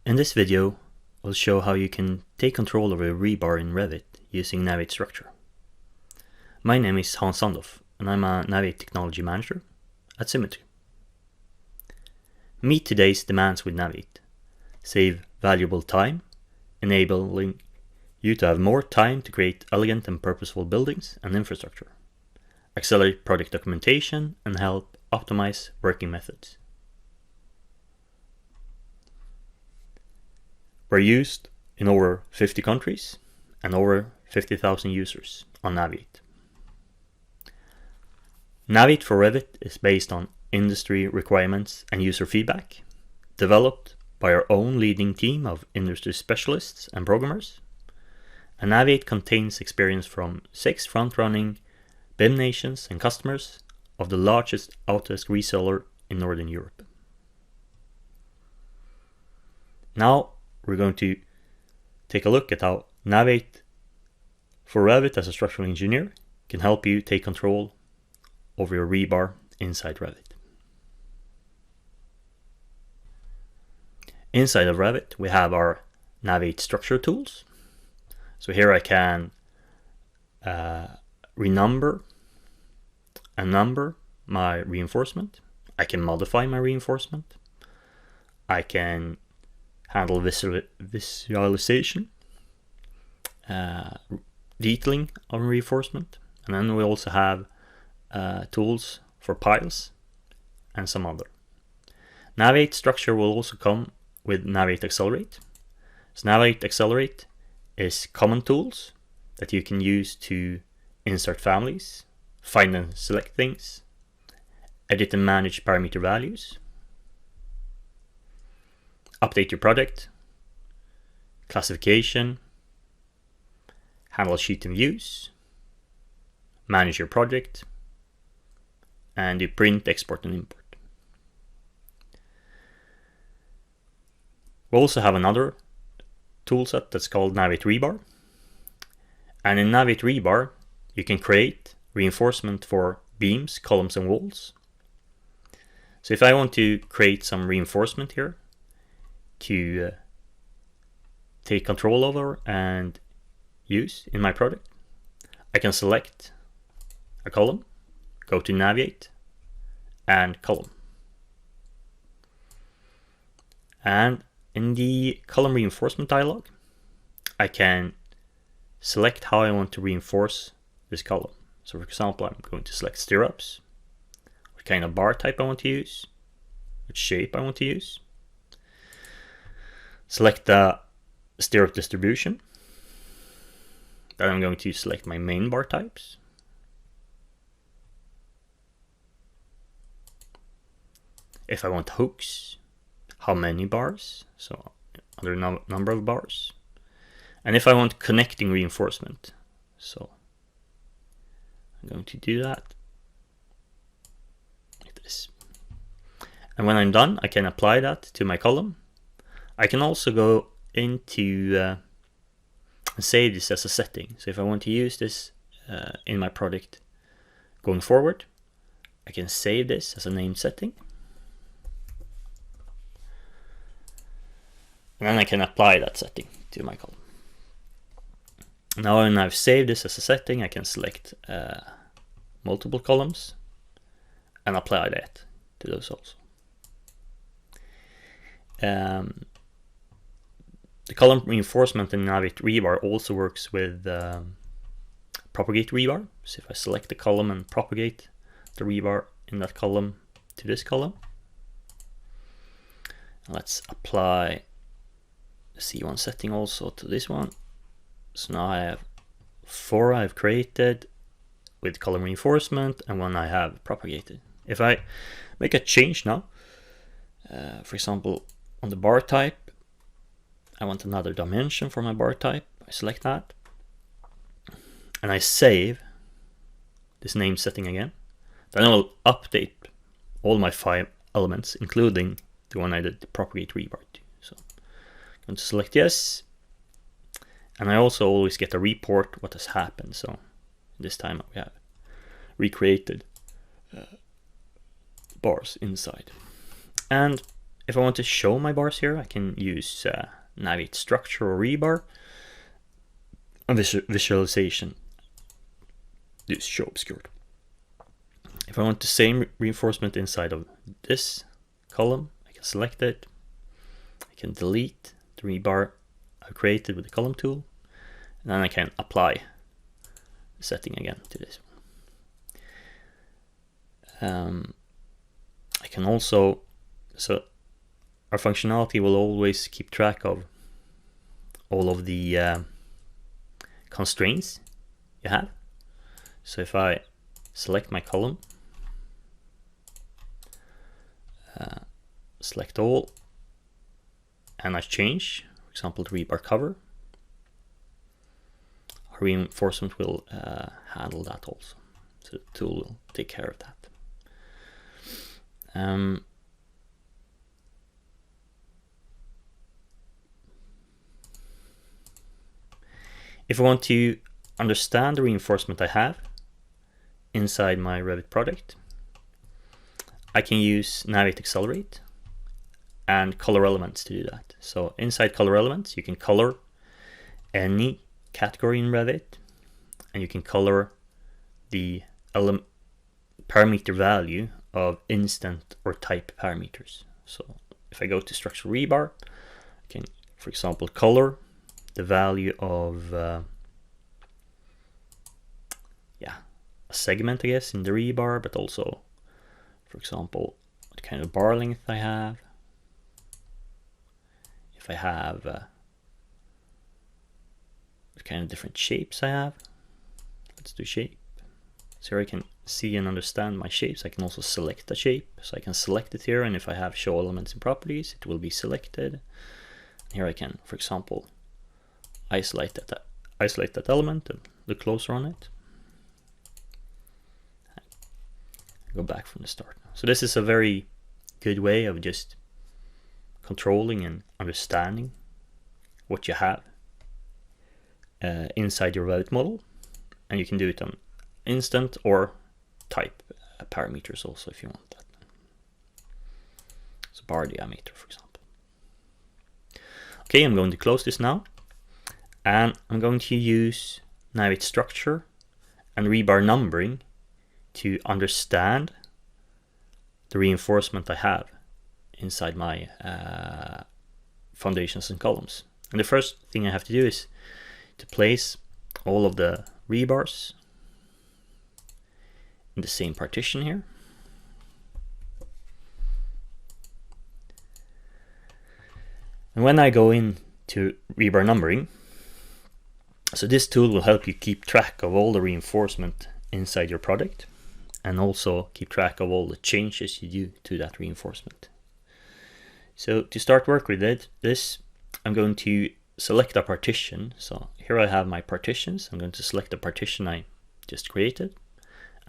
In this video, I'll show how you can take control of a rebar in Revit using Naviate structure. My name is Hans Sandhoff, and I'm a Naviate technology manager at Symetri. Meet today's demands with Naviate. Save valuable time, enabling you to have more time to create elegant and purposeful buildings and infrastructure. Accelerate project documentation and help optimize working methods. We're used in over 50 countries and over 50,000 users on Naviate. Naviate for Revit is based on industry requirements and user feedback, developed by our own leading team of industry specialists and programmers. And Naviate contains experience from 6 front-running BIM nations and customers of the largest Autodesk reseller in Northern Europe. Now we're going to take a look at how Naviate for Revit as a structural engineer can help you take control over your rebar inside Revit. Inside of Revit we have our Naviate structure tools. So here I can renumber and number my reinforcement. I can modify my reinforcement. I can handle visualization, detailing of reinforcement, and then we also have tools for piles and some other. Naviate structure will also come with Naviate Accelerate. So Naviate Accelerate is common tools that you can use to insert families, find and select things, edit and manage parameter values, update your project, classification, handle sheet and views, manage your project, and do print, export, and import. We also have another toolset that's called Naviate Rebar. And in Naviate Rebar, you can create reinforcement for beams, columns, and walls. So if I want to create some reinforcement here to take control over and use in my project, I can select a column, go to Naviate and column. And in the column reinforcement dialog, I can select how I want to reinforce this column. So for example, I'm going to select stirrups, what kind of bar type I want to use, which shape I want to use. Select the stirrup distribution. Then I'm going to select my main bar types. If I want hooks, how many bars, so other number of bars. And if I want connecting reinforcement, so I'm going to do that like this. And when I'm done, I can apply that to my column. I can also go into and save this as a setting. So if I want to use this in my project going forward, I can save this as a named setting. And then I can apply that setting to my column. Now when I've saved this as a setting, I can select multiple columns and apply that to those also. The column reinforcement in Naviate Rebar also works with propagate rebar. So if I select the column and propagate the rebar in that column to this column, let's apply the C1 setting also to this one. So now I have 4 I've created with column reinforcement and 1 I have propagated. If I make a change now, for example on the bar type, I want another dimension for my bar type. I select that and I save this name setting again. Then I will update all my 5 elements, including the one I did the propagate rebar to. So I'm going to select yes, and I also always get a report what has happened. So this time we have recreated bars inside. And if I want to show my bars here, I can use Naviate structure or Rebar. And visualization, this show obscured. If I want the same reinforcement inside of this column, I can select it. I can delete the rebar I created with the column tool, and then I can apply the setting again to this. I can also, so our functionality will always keep track of all of the constraints you have. So if I select my column, select all, and I change, for example, the rebar cover, our reinforcement will handle that also. So the tool will take care of that. If I want to understand the reinforcement I have inside my Revit project, I can use Naviate Accelerate and color elements to do that. So inside color elements, you can color any category in Revit, and you can color the parameter value of instant or type parameters. So if I go to structural rebar, I can, for example, color the value of a segment, I guess, in the rebar, but also, for example, what kind of bar length I have. If I have what kind of different shapes I have. Let's do shape. So here I can see and understand my shapes. I can also select the shape. So I can select it here, and if I have show elements and properties, it will be selected. Here I can, for example, isolate that element and look closer on it. Go back from the start. So this is a very good way of just controlling and understanding what you have inside your Revit model, and you can do it on instant or type parameters also if you want that. So bar diameter, for example. Okay, I'm going to close this now, and I'm going to use Naviate structure and rebar numbering to understand the reinforcement I have inside my foundations and columns. And the first thing I have to do is to place all of the rebars in the same partition here. And when I go into rebar numbering, so this tool will help you keep track of all the reinforcement inside your product, and also keep track of all the changes you do to that reinforcement. So to start work with this, I'm going to select a partition. So here I have my partitions. I'm going to select the partition I just created.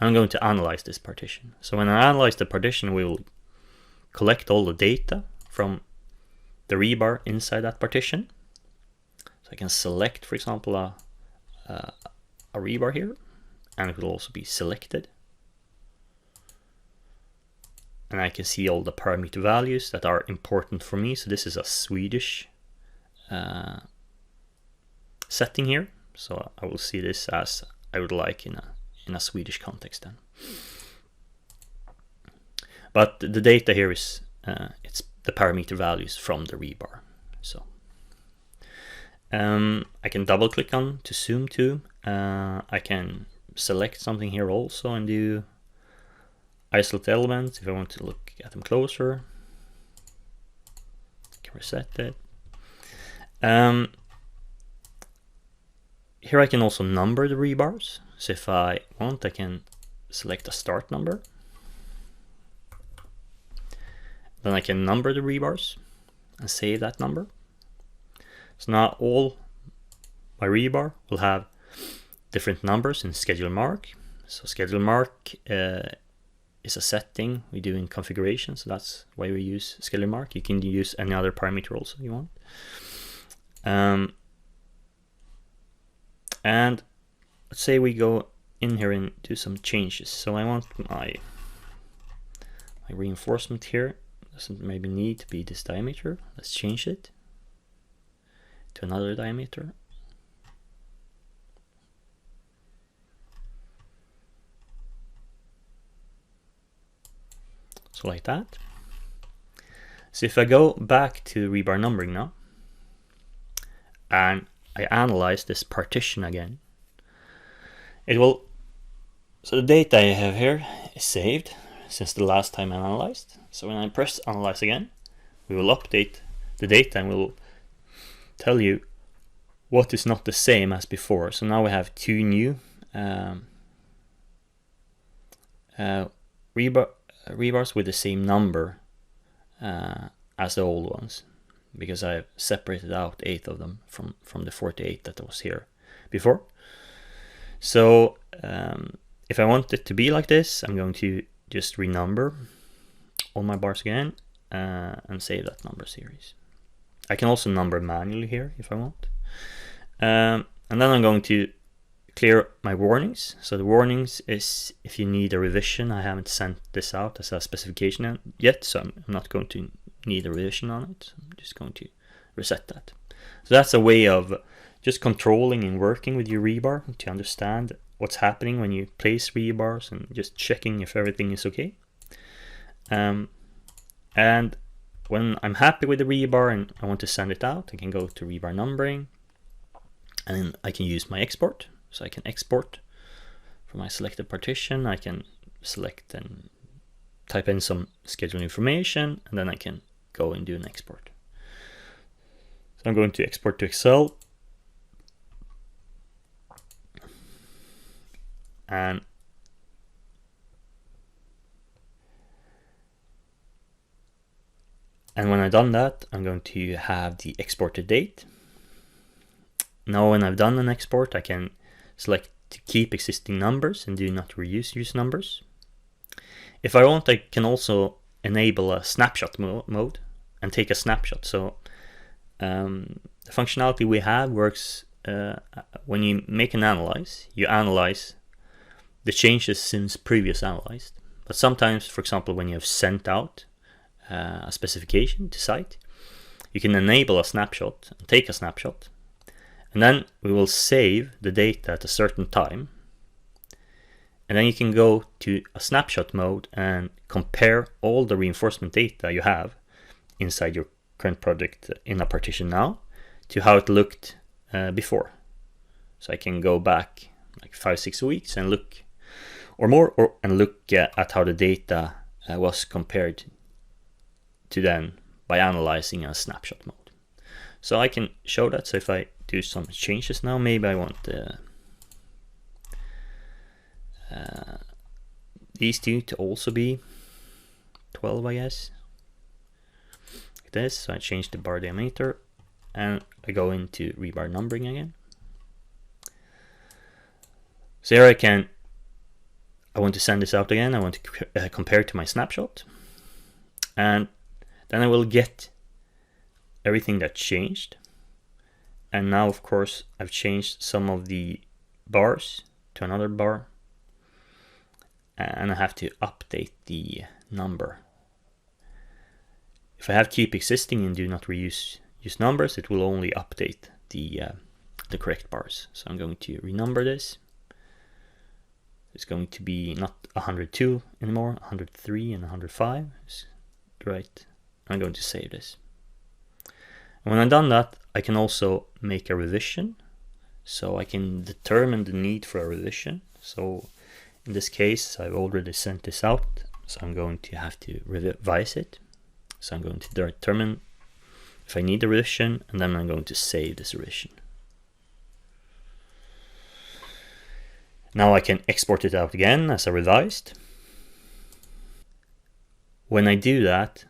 I'm going to analyze this partition. So when I analyze the partition, we will collect all the data from the rebar inside that partition. So I can select, for example, a rebar here, and it will also be selected. And I can see all the parameter values that are important for me. So this is a Swedish setting here. So I will see this as I would like in a Swedish context then. But the data here is it's the parameter values from the rebar. So I can double click on to zoom to. I can select something here also and do isolate elements if I want to look at them closer. I can reset it. Here I can also number the rebars. So if I want, I can select a start number. Then I can number the rebars and save that number. So now all my rebar will have different numbers in schedule mark. So schedule mark is a setting we do in configuration, so that's why we use schedule mark. You can use any other parameter also you want. And let's say we go in here and do some changes. So I want my reinforcement here Doesn't maybe need to be this diameter. Let's change it to another diameter. So like that. So if I go back to rebar numbering now, and I analyze this partition again, it will, so the data I have here is saved since the last time I analyzed. So when I press analyze again, we will update the data and we'll tell you what is not the same as before. So now we have two new rebars with the same number as the old ones, because I've separated out 8 of them from the 48 that was here before. So if I want it to be like this, I'm going to just renumber all my bars again and save that number series. I can also number manually here if I want. And then I'm going to clear my warnings. So the warnings is if you need a revision. I haven't sent this out as a specification yet, so I'm not going to need a revision on it. I'm just going to reset that. So that's a way of just controlling and working with your rebar to understand what's happening when you place rebars and just checking if everything is okay. And when I'm happy with the rebar and I want to send it out, I can go to rebar numbering and I can use my export. So I can export from my selected partition. I can select and type in some schedule information, and then I can go and do an export. So I'm going to export to Excel. And when I've done that, I'm going to have the exported date. Now when I've done an export, I can select to keep existing numbers and do not reuse numbers. If I want, I can also enable a snapshot mode and take a snapshot. So the functionality we have works when you make an analyze, you analyze the changes since previous analyzed. But sometimes, for example, when you have sent out a specification to site, you can enable a snapshot and take a snapshot. And then we will save the data at a certain time. And then you can go to a snapshot mode and compare all the reinforcement data you have inside your current project in a partition now to how it looked before. So I can go back like 5-6 weeks and look, or more, and look at how the data was compared to then by analyzing a snapshot mode. So I can show that. So if I do some changes now, maybe I want these two to also be 12, I guess, like this. So I change the bar diameter and I go into rebar numbering again. So here I want to send this out again. I want to compare to my snapshot, and then I will get everything that changed. And now, of course, I've changed some of the bars to another bar, and I have to update the number. If I have keep existing and do not reuse numbers, it will only update the correct bars. So I'm going to renumber this. It's going to be not 102 anymore, 103 and 105. Right. I'm going to save this. And when I've done that, I can also make a revision. So I can determine the need for a revision. So in this case, I've already sent this out. So I'm going to have to revise it. So I'm going to determine if I need a revision, and then I'm going to save this revision. Now I can export it out again as a revised. When I do that,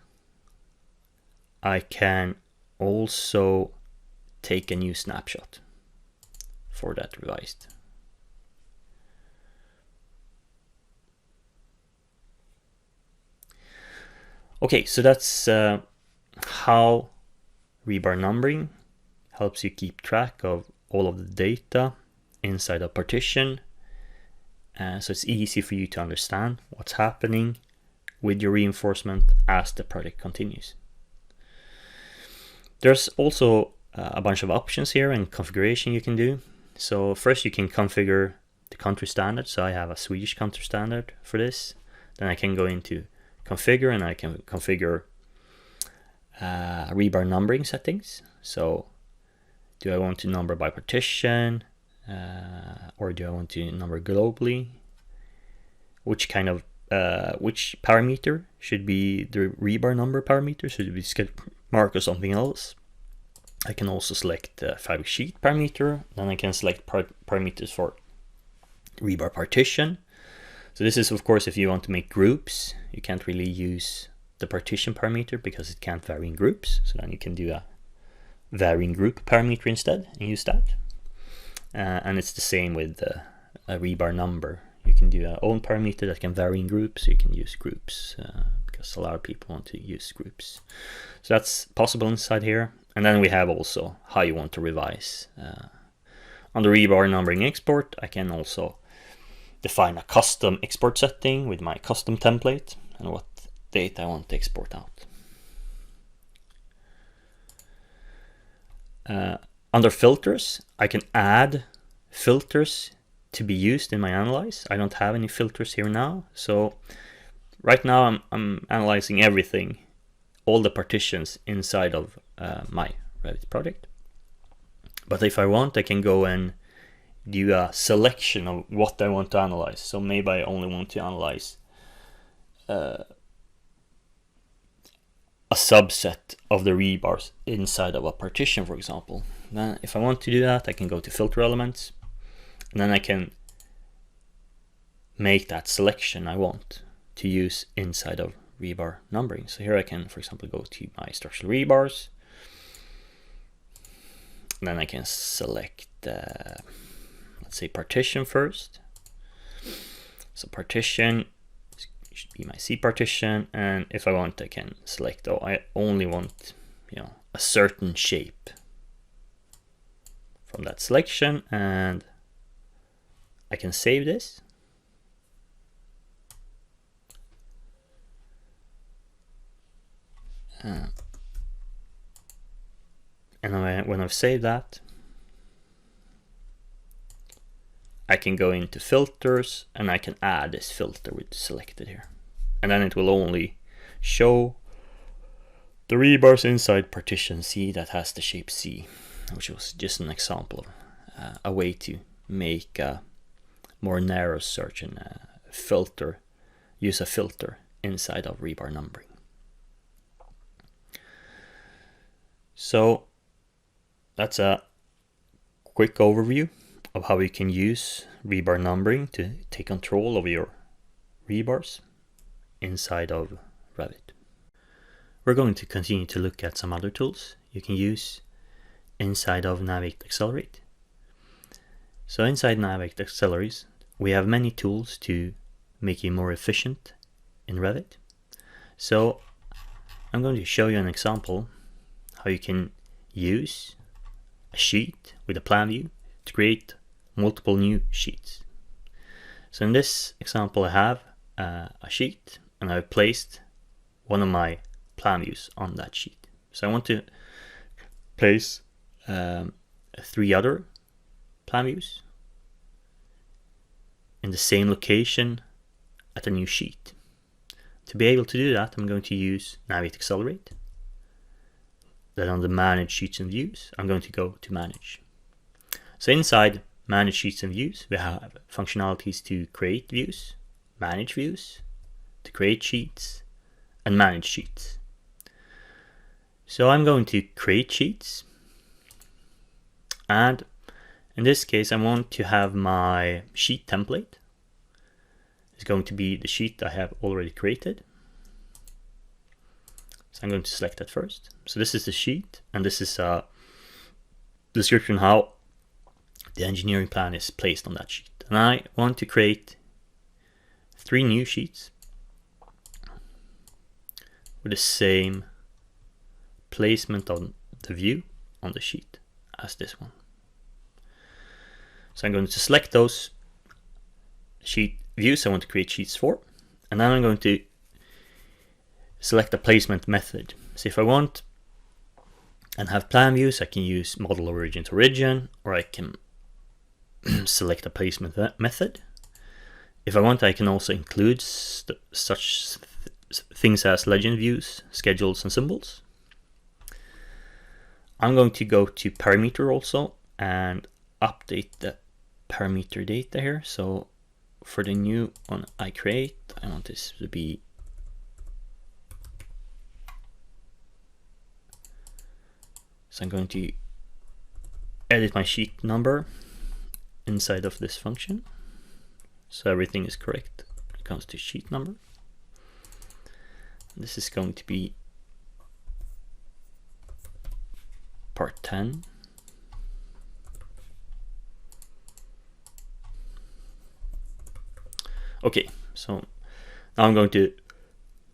I can also take a new snapshot for that revised. Okay, so that's how rebar numbering helps you keep track of all of the data inside a partition. So it's easy for you to understand what's happening with your reinforcement as the project continues. There's also a bunch of options here and configuration you can do. So first you can configure the country standard. So I have a Swedish country standard for this. Then I can go into configure and I can configure rebar numbering settings. So do I want to number by partition, or do I want to number globally? Which kind of which parameter should be the rebar number parameter? Should it be sketch mark or something else? I can also select the fabric sheet parameter. Then I can select parameters for rebar partition. So this is of course if you want to make groups. You can't really use the partition parameter because it can't vary in groups. So then you can do a varying group parameter instead and use that. And it's the same with a rebar number. You can do a own parameter that can vary in groups. So you can use groups because a lot of people want to use groups. So that's possible inside here. And then we have also how you want to revise. On the rebar numbering export, I can also define a custom export setting with my custom template and what date I want to export out. Under filters, I can add filters to be used in my analyze. I don't have any filters here now. So right now I'm analyzing everything, all the partitions inside of my Revit project. But if I want, I can go and do a selection of what I want to analyze. So maybe I only want to analyze a subset of the rebars inside of a partition, for example. Then if I want to do that, I can go to filter elements, and then I can make that selection I want to use inside of rebar numbering. So here I can, for example, go to my structural rebars, and then I can select let's say partition first. So partition should be my C partition, and if I want, I can select, oh, I only want, you know, a certain shape from that selection, and I can save this. And when I've saved that, I can go into filters and I can add this filter with selected here. And then it will only show the rebars inside partition C that has the shape C, which was just an example of a way to make a more narrow search and filter, use a filter inside of rebar numbering. So that's a quick overview of how you can use rebar numbering to take control of your rebars inside of Revit. We're going to continue to look at some other tools you can use inside of Naviate Accelerate. So inside Naviate Accelerate, we have many tools to make you more efficient in Revit. So I'm going to show you an example how you can use a sheet with a plan view to create multiple new sheets. So in this example, I have a sheet and I've placed one of my plan views on that sheet. So I want to place 3 other plan views in the same location at a new sheet. To be able to do that, I'm going to use Naviate Accelerate. Then on the Manage Sheets and Views, I'm going to go to Manage. So inside Manage Sheets and Views, we have functionalities to create views, manage views, to create sheets, and manage sheets. So I'm going to create sheets, and in this case I want to have my sheet template. It's going to be the sheet I have already created. So I'm going to select that first. So this is the sheet, and this is a description how the engineering plan is placed on that sheet. And I want to create 3 new sheets with the same placement on the view on the sheet as this one. So I'm going to select those sheet views I want to create sheets for, and then I'm going to select a placement method. So if I want and have plan views, I can use model origin to origin, or I can select a placement method. If I want, I can also include such things as legend views, schedules, and symbols. I'm going to go to parameter also and update the parameter data here. So for the new one I create, I want this to be so I'm going to edit my sheet number inside of this function, so everything is correct when it comes to sheet number. This is going to be part 10. Okay, so now I'm going to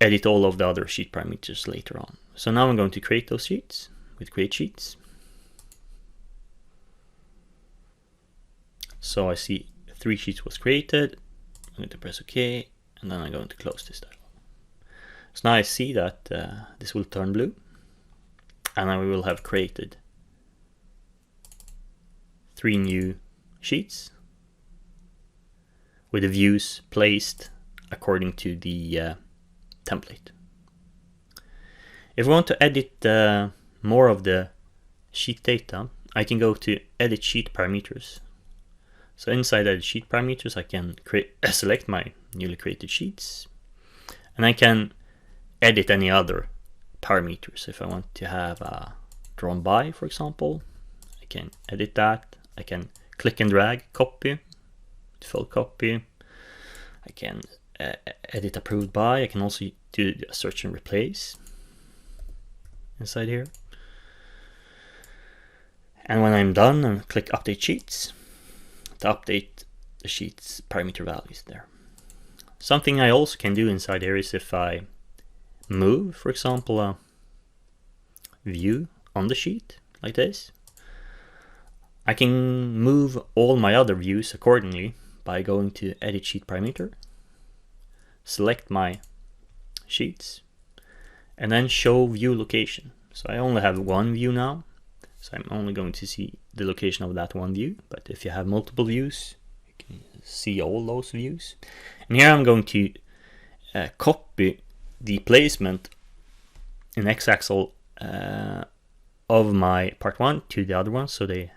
edit all of the other sheet parameters later on. So now I'm going to create those sheets with create sheets. So I see 3 sheets was created. I'm going to press OK, and then I'm going to close this dialog. So now I see that this will turn blue, and I will have created 3 new sheets with the views placed according to the template. If I want to edit more of the sheet data, I can go to edit sheet parameters. So inside edit sheet parameters, I can select my newly created sheets, and I can edit any other parameters. If I want to have a drawn by, for example, I can edit that. I can click and drag copy, full copy. I can edit approved by. I can also do a search and replace inside here. And when I'm done, I click update sheets to update the sheets parameter values there. Something I also can do inside here is if I move, for example, a view on the sheet like this, I can move all my other views accordingly by going to edit sheet parameter, select my sheets, and then show view location. So I only have one view now, so I'm only going to see the location of that one view. But if you have multiple views, you can see all those views. And here I'm going to copy the placement in x-axis of my part 1 to the other one, so they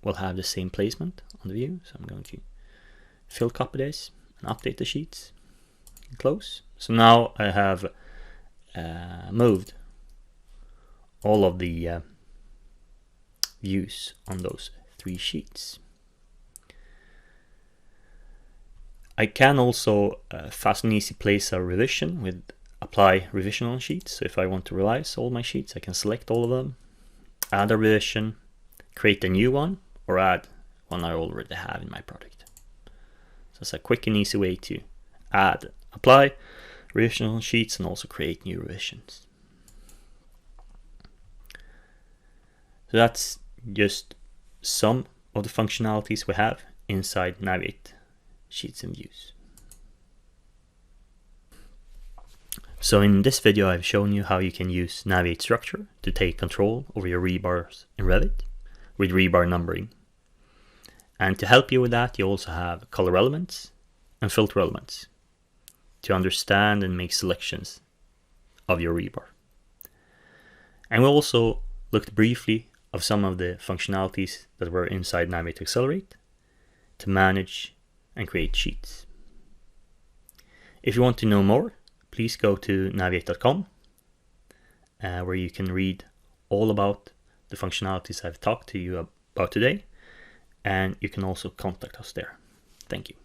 will have the same placement on the view. So I'm going to fill copy this and update the sheets and close. So now I have moved all of the views on those 3 sheets. I can also fast and easy place a revision with apply revision on sheets. So if I want to revise all my sheets, I can select all of them, add a revision, create a new one, or add one I already have in my project. So it's a quick and easy way to add, apply revision on sheets and also create new revisions. So that's just some of the functionalities we have inside Naviate sheets and views. So in this video I've shown you how you can use Naviate structure to take control over your rebars in Revit with rebar numbering. And to help you with that, you also have color elements and filter elements to understand and make selections of your rebar. And we also looked briefly of some of the functionalities that were inside Naviate Accelerate to manage and create sheets. If you want to know more, please go to naviate.com where you can read all about the functionalities I've talked to you about today, and you can also contact us there. Thank you.